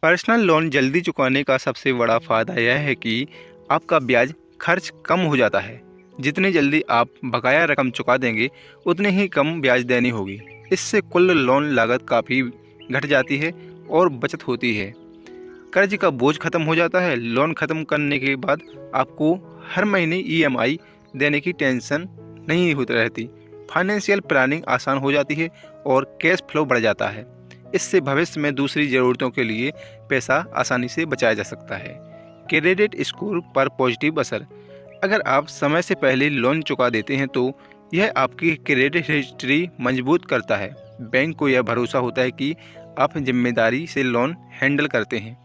Personal loan जल्दी चुकाने का सबसे बड़ा फ़ायदा यह है कि आपका ब्याज खर्च कम हो जाता है। जितनी जल्दी आप बकाया रकम चुका देंगे, उतनी ही कम ब्याज देनी होगी। इससे कुल लोन लागत काफ़ी घट जाती है और बचत होती है। कर्ज का बोझ खत्म हो जाता है। लोन खत्म करने के बाद आपको हर महीने ईएमआई देने की टेंशन नहीं होती रहती। फाइनेंशियल प्लानिंग आसान हो जाती है और कैश फ्लो बढ़ जाता है। इससे भविष्य में दूसरी ज़रूरतों के लिए पैसा आसानी से बचाया जा सकता है। क्रेडिट स्कोर पर पॉजिटिव असर। अगर आप समय से पहले लोन चुका देते हैं तो यह आपकी क्रेडिट हिस्ट्री मजबूत करता है। बैंक को यह भरोसा होता है कि आप जिम्मेदारी से लोन हैंडल करते हैं।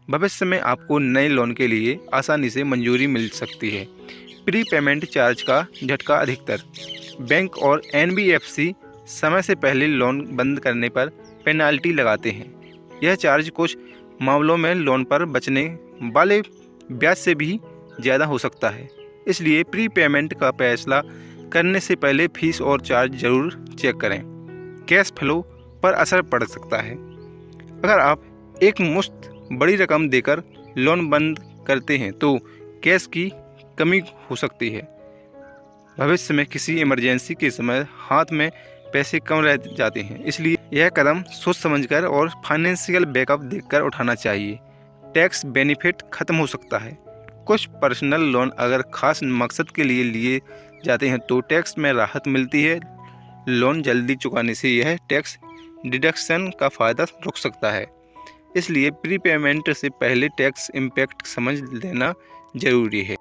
भविष्य में आपको नए लोन के लिए आसानी से मंजूरी मिल सकती है। प्री पेमेंट चार्ज का झटका अधिकतर। बैंक और एनबीएफसी समय से पहले लोन बंद करने पर पेनाल्टी लगाते हैं। यह चार्ज कुछ मामलों में लोन पर बचने वाले ब्याज से भी ज़्यादा हो सकता है। इसलिए प्री पेमेंट का फैसला करने से पहले फीस और चार्ज जरूर चेक करें। कैश फ्लो पर असर पड़ सकता है। अगर आप एक मुश्त बड़ी रकम देकर लोन बंद करते हैं तो कैश की कमी हो सकती है। भविष्य में किसी इमरजेंसी के समय हाथ में पैसे कम रह जाते हैं। इसलिए यह कदम सोच समझकर और फाइनेंशियल बैकअप देखकर उठाना चाहिए। टैक्स बेनिफिट खत्म हो सकता है। कुछ पर्सनल लोन अगर खास मकसद के लिए लिए जाते हैं तो टैक्स में राहत मिलती है। लोन जल्दी चुकाने से यह टैक्स डिडक्शन का फ़ायदा रुक सकता है। इसलिए प्री पेमेंट से पहले टैक्स इम्पैक्ट समझ लेना ज़रूरी है।